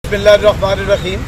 बिस्मिल्लाहिर्रहमानिर्रहीम।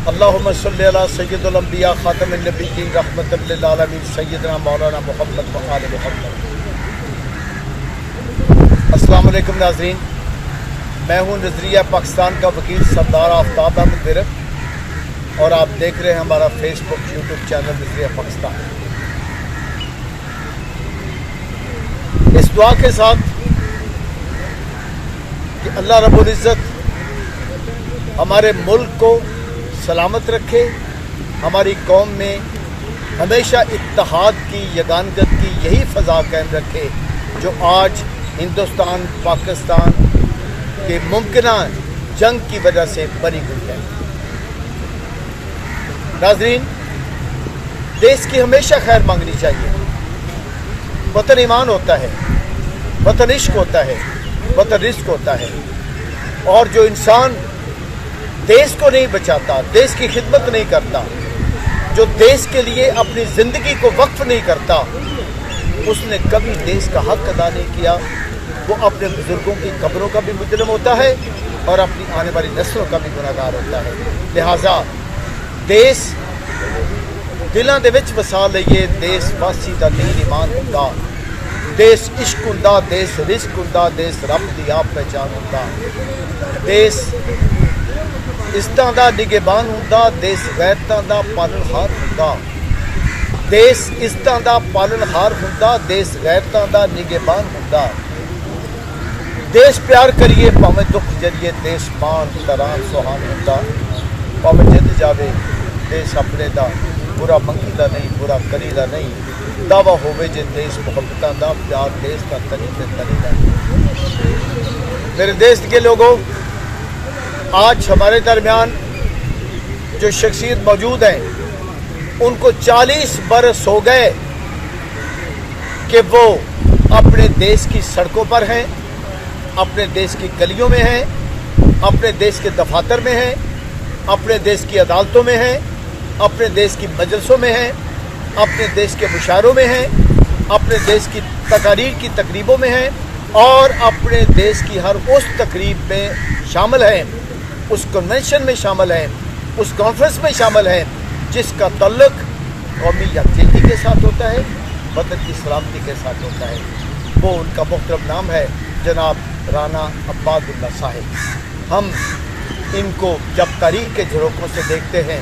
अल्लाहुम्मा सल्लि अला सय्यिदिल अंबिया खातमिन नबिय्यीन रहमतल लिल आलमीन सय्यदना मौलाना मुहम्मद व आले मुहम्मद। अस्सलाम वालेकुम नाज़रीन, मैं हूँ नज़रिया पाकिस्तान का वकील सरदार आफ्ताब अहमद विरक और आप देख रहे हैं हमारा फेसबुक यूट्यूब चैनल नज़रिया पाकिस्तान। इस दुआ के साथ कि अल्लाह रब्बुल इज़्ज़त हमारे मुल्क को सलामत रखे, हमारी कौम में हमेशा इत्तेहाद की, यगानगत की यही फ़ज़ा कायम रखे जो आज हिंदुस्तान पाकिस्तान के मुमकिना जंग की वजह से बनी हुई है। नाज़रीन, देश की हमेशा खैर मांगनी चाहिए। वतन ईमान होता है, वतन इश्क होता है, वतन रिस्क होता है। और जो इंसान देश को नहीं बचाता, देश की खिदमत नहीं करता, जो देश के लिए अपनी ज़िंदगी को वक्फ नहीं करता, उसने कभी देश का हक अदा नहीं किया। वो अपने बुज़ुर्गों की कब्रों का भी मुजरिम होता है और अपनी आने वाली नस्लों का भी गुनहगार होता है। लिहाजा देश दिलों दे विच वसा लईए, देश वासी दा दीन ईमान हुंदा, देश इश्क हुंदा, देश रिस्क हुंदा, देश रब दी आप पहचान हुंदा, देश इज़्ज़तां दा निगहबान हुंदा, देश गैरतां दा पालनहार हुंदा, देश इज़्ज़तां दा पालनहार हुंदा, देश गैरतां दा निगहबान हुंदा। देश प्यार करिए भावें दुख जरिए, देश मान तरान सुहान हुंदा, भावें जिंद जावे देश अपने दा, बुरा मंगीदा नहीं, बुरा करीदा नहीं, दावा होवे जे देश मुहब्बतां दा, प्यार देश का तनी ते तनी दा। मेरे देश के लोगों, आज हमारे दरमियान जो शख्सियत मौजूद हैं, उनको 40 बरस हो गए कि वो अपने देश की सड़कों पर हैं, अपने देश की गलियों में हैं, अपने देश के दफातर में हैं, अपने देश की अदालतों में हैं, अपने देश की मजलिसों में हैं, अपने देश के मुशायरों में हैं, अपने देश की तकारीर की तकरीबों में हैं और अपने देश की हर उस तकरीब में शामिल हैं, उस कन्वेंशन में शामिल हैं, उस कॉन्फ्रेंस में शामिल हैं जिसका तल्लुक कौमी यकजहती के साथ होता है, वतन की सलामती के साथ होता है। वो उनका मुहतरम नाम है जनाब राना अब्बादुल्ला साहिब। हम इनको जब तारीख के झरोकों से देखते हैं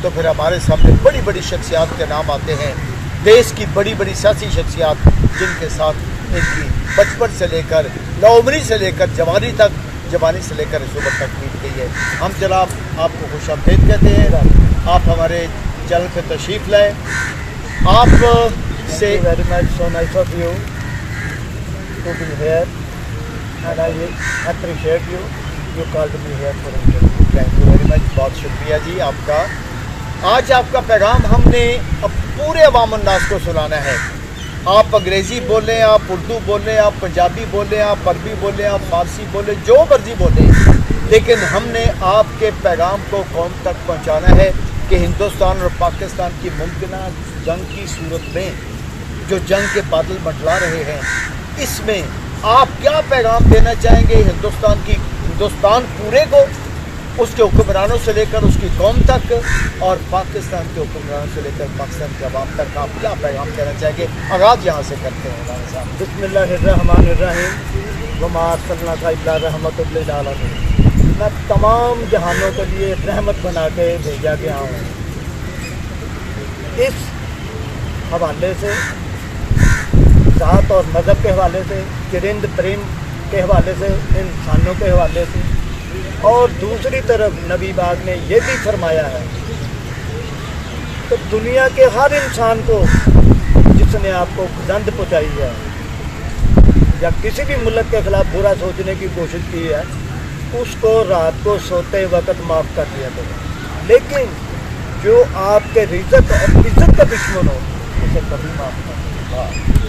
तो फिर हमारे सामने बड़ी बड़ी शख्सियात के नाम आते हैं, देश की बड़ी बड़ी सियासी शख्सियात जिनके साथ इनकी बचपन से लेकर नौउम्री से लेकर जवानी तक, जवानी से लेकर इस उम्र तक बीत गई है। हम जनाब आपको खुशामदीद कहते हैं, आप हमारे चैनल पर तशरीफ़ लाएँ। आप से very much so nice of you to be here and I appreciate you called me here for interview. Thank you very much, बहुत शुक्रिया जी आपका। आज आपका पैगाम हमने अब पूरे अवाम उन्नास को सुनाना है। आप अंग्रेज़ी बोलें, आप उर्दू बोलें, आप पंजाबी बोलें, आप अरबी बोलें, आप फारसी बोलें, जो मर्जी बोलें, लेकिन हमने आपके पैगाम को कौम तक पहुंचाना है कि हिंदुस्तान और पाकिस्तान की मुमकिना जंग की सूरत में जो जंग के बादल मंडला रहे हैं, इसमें आप क्या पैगाम देना चाहेंगे हिंदुस्तान पूरे को, उसके हुक्मरानों से लेकर उसकी कौम तक और पाकिस्तान के हुक्मरानों से लेकर पाकिस्तान के अवाम तक आप क्या पैगाम देना चाहेंगे? आगाज़ यहाँ से करते हैं हमारे साथ। बिस्मिल्लाहिर्रहमानिर्रहीम वमा अर्सलनाका इल्ला रहमतुल लिल आलमीन। मैं तमाम जहानों के लिए रहमत बना के भेजा गया हूँ। इस हवाले से, ज़ात और मज़हब के हवाले से, चरिंद परिंद के हवाले से, इंसानों के हवाले से, और दूसरी तरफ नबी बाग ने यह भी फरमाया है तो दुनिया के हर इंसान को जिसने आपको गंद पहुँचाई है या किसी भी मुल्क के ख़िलाफ़ बुरा सोचने की कोशिश की है, उसको रात को सोते वक्त माफ़ कर दिया करो। लेकिन जो आपके रिज़्ज़त और इज़्ज़त का दुश्मन हो, उसे कभी माफ़ कर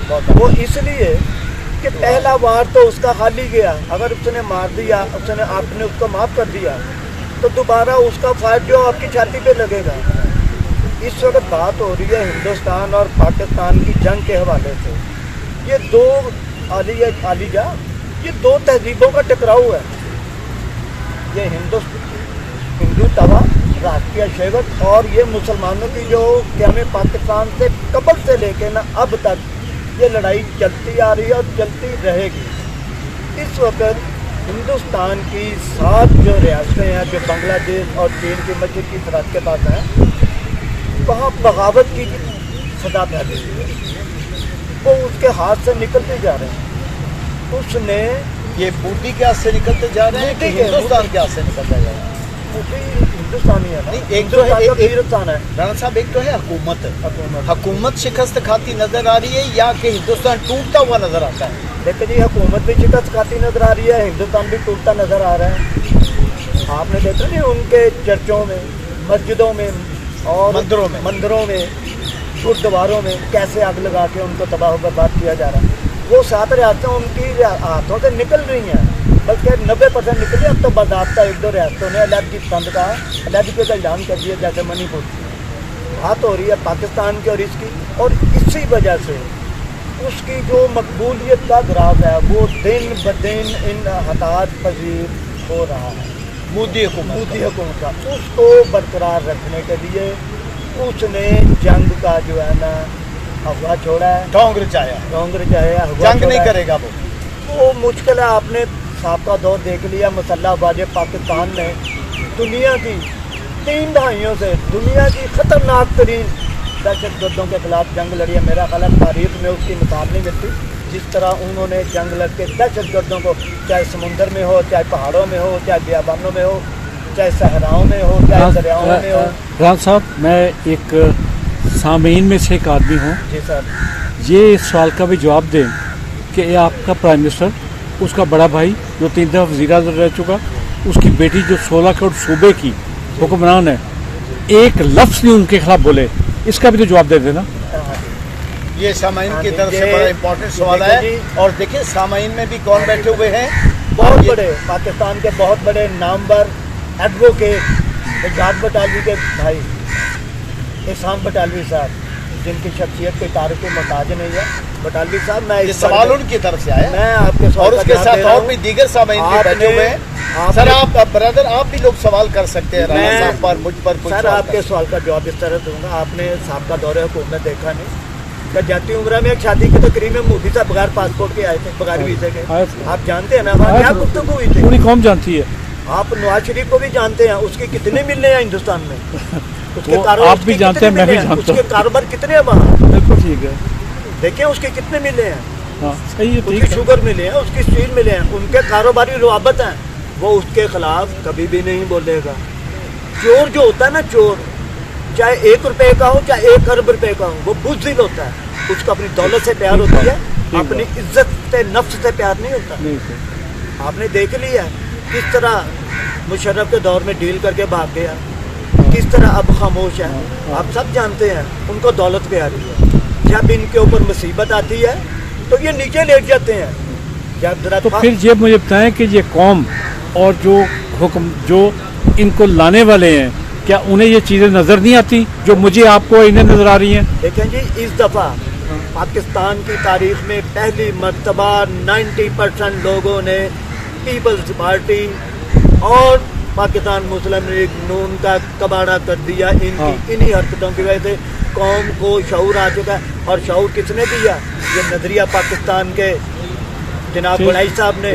दो। वो इसलिए कि पहला वार तो उसका हाल ही गया, अगर उसने मार दिया, आपने उसको माफ़ कर दिया तो दोबारा उसका फायर जो आपकी छाती पे लगेगा। इस वक्त बात हो रही है हिंदुस्तान और पाकिस्तान की जंग के हवाले से। ये दो ये दो तहजीबों का टकराव है। ये तवा, राष्ट्रीय सेवक, और ये मुसलमानों की जो कि हमें पाकिस्तान से कब्ल से लेके ना अब तक ये लड़ाई चलती आ रही है और चलती रहेगी। इस वक्त हिंदुस्तान की 7 जो रियासतें हैं जो बांग्लादेश और चीन की मस्जिद की सरहद के पास हैं, वहाँ बगावत की सदा फैली हुई है, वो उसके हाथ से निकलते जा रहे हैं। उसने ये बूटी के हाथ से निकलते जा रहे हैं कि हिंदुस्तान के हाथ से निकलते जा रहे हैं? हिंदुस्तानी है ना, नहीं, एक तो है हिंदुस्तान है राणा साहब, एक तो है हुकूमत शिकस्त खाती नजर आ रही है या कि हिंदुस्तान टूटता हुआ नजर आता है? देखिए जी, हुकूमत भी शिकस्त खाती नजर आ रही है, हिंदुस्तान भी टूटता नजर आ रहा है। आपने देखा नहीं उनके चर्चों में, मस्जिदों में और मंदिरों में गुरुद्वारों में कैसे आग लगा के उनको तबाह बर्बाद किया जा रहा है। वो 7 रियासतें उनकी हाथों से निकल रही हैं, बल्कि 90% निकली। अब तो बाज़ाब्ता 1-2 रियासतों ने अलहदगी का ऐलान कर दिया, जैसे मणिपुर। बात हो रही है पाकिस्तान की और इसकी, और इसी वजह से उसकी जो मकबूलियत का ग्राफ है वो दिन ब दिन इन हताहत पजीर हो रहा है। मोदी हुकूमत का उसको बरकरार रखने के लिए उसने जंग का जो है ना अफवाह छोड़ा है, ढोंग रचाया, जंग नहीं करेगा वो मुश्किल है। आपने साबका दौर देख लिया, मुसल्लहबाज़ पाकिस्तान ने दुनिया की 3 दहाइयों से दुनिया की ख़तरनाक तरीन दहशत गर्दों के खिलाफ जंग लड़ी है। मेरा ख्याल है तारीख में उसकी मिसाल नहीं मिलती, जिस तरह उन्होंने जंग लड़ के दहशत गर्दों को, चाहे समुंदर में हो, चाहे पहाड़ों में हो, चाहे बियाबानों में हो, चाहे सहराओं में हो, चाहे दरियाओं में हो। राज साहब, मैं एक सामीन में से एक आदमी हूँ। जी सर, ये इस सवाल का भी जवाब दें कि ये आपका प्राइम मिनिस्टर, उसका बड़ा भाई जो 3 दफ़ा वज़ीर-ए-आज़म रह चुका, उसकी बेटी जो 16 करोड़ सूबे की हुक्मरान है, एक लफ्ज़ नहीं उनके खिलाफ बोले, इसका भी तो जवाब दे देना। ये सामाइन की तरफ से बड़ा इम्पोर्टेंट सवाल है। और देखिए सामाइन में भी कौन बैठे हुए हैं? बहुत बड़े पाकिस्तान के बहुत बड़े नामवर एडवोकेट एजाज बटालवी के भाई एहसान बटालवी साहब, जिनकी शख्सियत कोई तारीफ मोहताज नहीं है। बटालवी साहब, मैं ये सवाल उनकी तरफ से आया, मैं आपके और उसके साथ और भी दीगर सामाइन भी बैठे हुए हैं। सर आप ब्रदर, आप भी लोग सवाल कर सकते हैं राणा साहब पर, मुझ पर कुछ सर आपके सवाल का जवाब इस तरह दूंगा। आपने साहब का दौरे हुकूमत देखा नहीं, क्या जाती उम्र में एक शादी के तकरीब में मोदी साहब बगैर पासपोर्ट के आए थे, बगैर वीजे के। आप जानते हैं ना वहाँ क्या गुफ्तगू हुई थी? पूरी कौम जानती है। आप नवाज शरीफ को भी जानते हैं, उसके कितने मिलने हैं हिंदुस्तान में, उसके आप भी जानते हैं, मैं भी जानता हूँ, उसके कारोबार कितने हैं वहाँ। बिल्कुल ठीक है, देखिए उसके कितने मिले हैं। हाँ सही है, उसकी शुगर मिले हैं, उसकी स्टील मिले हैं, उनके कारोबारी रुआबत हैं, वो उसके खिलाफ कभी भी नहीं बोलेगा। चोर जो होता है ना, चोर चाहे 1 रुपए का हो चाहे 1 अरब रुपए का हो, वो बुज़दिल होता है, उसको अपनी दौलत से प्यार होती है, अपनी इज्जत से नफ्स से प्यार नहीं होता। आपने देख लिया किस तरह मुशर्रफ के दौर में डील करके भाग गया, किस तरह अब खामोश है। आप सब जानते हैं उनको दौलत प्यारी है। जब इनके ऊपर मुसीबत आती है तो ये नीचे लेट जाते हैं। जब जरा तो फिर ये मुझे बताएं कि ये कौम और जो हुक्म जो इनको लाने वाले हैं, क्या उन्हें ये चीज़ें नज़र नहीं आती जो मुझे आपको इन्हें नज़र आ रही हैं? देखें जी, इस दफ़ा पाकिस्तान की तारीख में पहली मर्तबा 90% लोगों ने पीपल्स पार्टी और पाकिस्तान मुस्लिम लीग नून का कबाड़ा कर दिया। इन्हीं हरकतों की वजह से कौम को शऊर आ चुका है। और शऊर किसने दिया? ये नजरिया पाकिस्तान के जनाब बड़ाई साहब ने,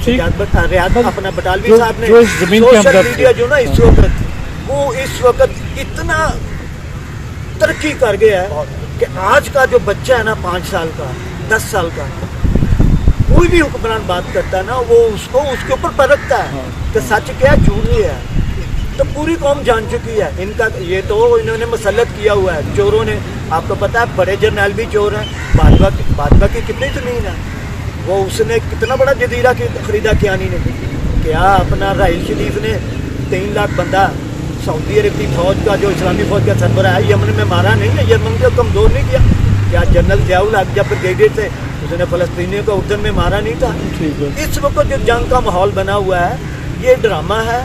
रियाद अपना बटालवी साहब ने। सोशल मीडिया जो ना इस वक्त, वो इस वक्त इतना तरक्की कर गया है कि आज का जो बच्चा है ना 5 साल का 10 साल का, कोई भी हुक्मरान बात करता है ना, वो उसको उसके ऊपर परखता है कि सच क्या है झूठ क्या है। तो पूरी कौम जान चुकी है इनका। ये तो इन्होंने मसलत किया हुआ है चोरों ने। आपको पता है बड़े जर्नैल भी चोर हैं। भाजपा की कितनी ज़मीन है, वो उसने कितना बड़ा जजीरा खरीदा कियानी ने। क्या अपना राहिल शरीफ ने 3 लाख बंदा सऊदी अरब की फौज का, जो इस्लामी फौज का सरबराह है, यमन में मारा नहीं है, यमन को कमज़ोर नहीं किया। क्या जनरल ज़ियाउल हक जब ब्रिगेडियर थे उसने फ़लस्तीनियों को उर्दन में मारा नहीं था? इस वक्त जो जंग का माहौल बना हुआ है, ये ड्रामा है।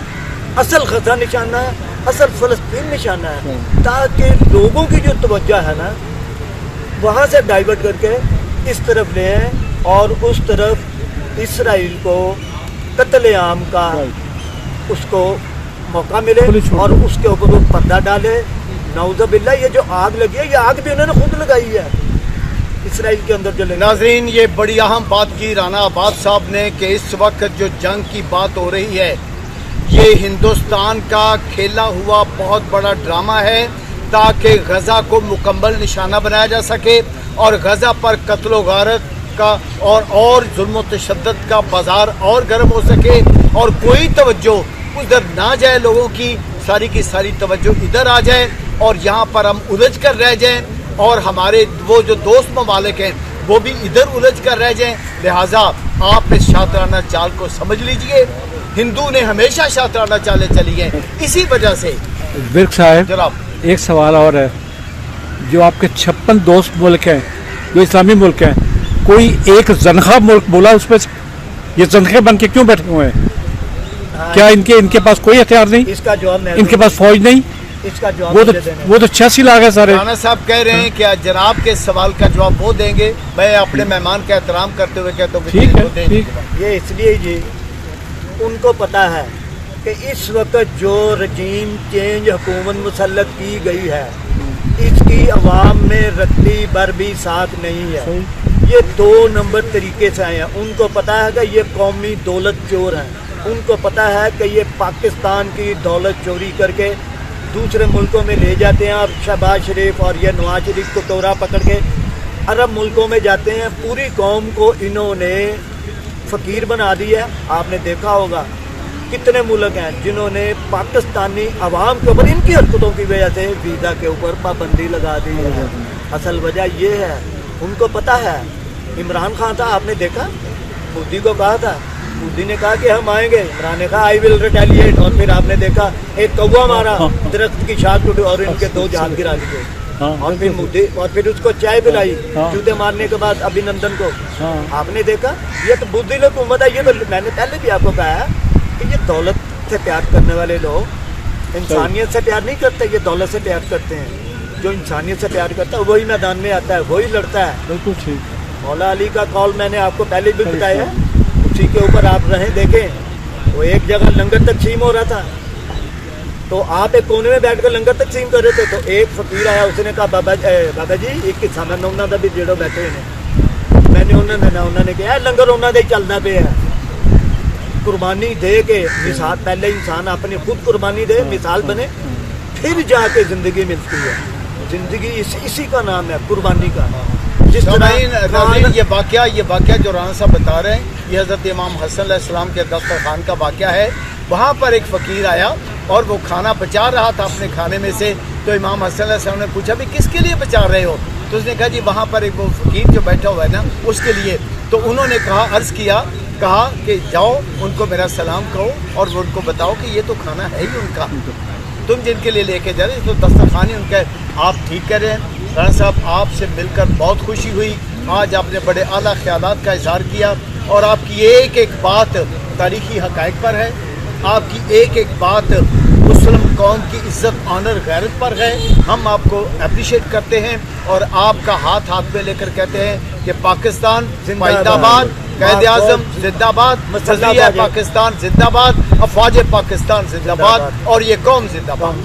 असल ग़ज़ा निशाना है, असल फ़लस्तीन निशाना है, ताकि लोगों की जो तवज्जो है ना वहाँ से डाइवर्ट करके इस तरफ ले आए और उस तरफ इसराइल को कत्ले आम का उसको मौका मिले खुली छूट। और उसके ऊपर वो पर्दा डाले। नाउज़ुबिल्लाह, ये जो आग लगी है, ये आग भी उन्होंने खुद लगाई है इसराइल के अंदर जो लगी। नाजरीन, ये बड़ी अहम बात की राना आबाद साहब ने कि इस वक्त जो जंग की बात हो रही है, ये हिंदुस्तान का खेला हुआ बहुत बड़ा ड्रामा है ताकि गजा को मुकम्मल निशाना बनाया जा सके और गजा पर कत्ल गारत का और जुल्म तशद्दुद का बाजार और गर्म हो सके और कोई तवज्जो उधर ना जाए, लोगों की सारी तवज्जो इधर आ जाए और यहाँ पर हम उलझ कर रह जाएं और हमारे वो जो दोस्त ममालिक हैं वो भी इधर उलझ कर रह जाएं। लिहाजा आप इस शातिराना चाल को समझ लीजिए। हिंदू ने हमेशा शातिराना चालें चली हैं, इसी वजह से। विर्क साहब, जनाब, एक सवाल और है, जो आपके 56 दोस्त मुल्क हैं, जो इस्लामी मुल्क हैं, कोई एक जनखा मुल्क बोला उसमें से? ये जनखे बन के क्यों बैठे हुए हैं? क्या इनके पास कोई हथियार नहीं? इसका जवाब मैं इनके पास फौज नहीं? इसका जवाब वो मुझे देने तो 86 लाख है सारे। राना साहब कह रहे हैं कि जनाब के सवाल का जवाब वो देंगे। मैं अपने मेहमान का एहतराम करते हुए कहता हूँ ठीक है, ठीक। ये इसलिए जी उनको पता है कि इस वक्त जो रजीम चेंज हुकूमत मुसल्लत की गई है, इसकी अवाम में रत्ती भर भी साथ नहीं है। ये 2 नंबर तरीके से आए हैं। उनको पता है कि ये कौमी दौलत चोर हैं। उनको पता है कि ये पाकिस्तान की दौलत चोरी करके दूसरे मुल्कों में ले जाते हैं। अब शहबाज शरीफ और ये नवाज शरीफ को तोरा पकड़ के अरब मुल्कों में जाते हैं। पूरी कौम को इन्होंने फ़कीर बना दिया है। आपने देखा होगा कितने मुल्क हैं जिन्होंने पाकिस्तानी अवाम के ऊपर इनकी हरकतों की वजह से वीज़ा के ऊपर पाबंदी लगा दी है। असल वजह ये है, उनको पता है। इमरान खान था, आपने देखा, मोदी को कहा था, मोदी ने कहा कि हम आएंगे, इमरान ने कहा आई विल रिटेलिएट, और फिर आपने देखा एक कौवा मारा, दरख्त की शाख टूटी और इनके 2 जहाज गिरा दिए। और फिर मोदी और फिर उसको चाय पिलाई जूते मारने के बाद अभिनंदन को। आपने देखा, ये तो बुद्धिल हुकूमत है। ये तो मैंने पहले भी आपको कहा है कि ये दौलत से प्यार करने वाले लोग इंसानियत से प्यार नहीं करते, ये दौलत से प्यार करते हैं। जो इंसानियत से प्यार करता है वही मैदान में आता है, वही लड़ता है। बिल्कुल ठीक। मौला अली का कॉल मैंने आपको पहले भी बताया है, उसी के ऊपर आप रहें देखें। वो एक जगह लंगर तकसीम हो रहा था, तो आप एक कोने में बैठकर लंगर तकसीम कर रहे थे, तो एक फकीर आया, उसने कहा बाबा जी एक किस्सा मैं उन्होंने का भी जेड़ो बैठे ने मैंने उन्होंने कहा लंगर उन्होंने चलना पे है। कुर्बानी दे के मिसाल, पहले इंसान अपनी खुद कुर्बानी दे, मिसाल बने, फिर जाके ज़िंदगी मिलती है। ज़िंदगी इसी का नाम है, कुर्बानी का। जिस तरह ये वाक़या जो राना साहब बता रहे हैं, ये हज़रत इमाम हसन अलैहिस्सलाम के दस्तरखान का वाक़या है। वहाँ पर एक फ़कीर आया और वो खाना बचा रहा था अपने खाने में से, तो इमाम हसन अलैहिस्सलाम ने पूछा भी किसके लिए बचा रहे हो? तो उसने कहा जी वहाँ पर एक वो फ़कीर जो बैठा हुआ है ना, उसके लिए। तो उन्होंने कहा कि जाओ उनको मेरा सलाम कहो और वो उनको बताओ कि ये तो खाना है ही उनका, तुम जिनके लिए लेके जा रहे हो तो दस्तरखान ही उनका है। आप ठीक कर रहे हैं राना साहब, आपसे मिलकर बहुत खुशी हुई। आज आपने बड़े आला ख्यालात का इजहार किया और आपकी एक एक बात तारीखी हक़ाइक़ पर है, आपकी एक एक बात मुस्लिम कौम की इज़्ज़त ऑनर गैरत पर है। हम आपको अप्रिशिएट करते हैं और आपका हाथ में लेकर कहते हैं कि पाकिस्तान जिंदाबाद, कायदे आज़म जिंदाबाद, वज़ीर पाकिस्तान जिंदाबाद, अफ़वाज पाकिस्तान जिंदाबाद और ये कौम जिंदाबाद।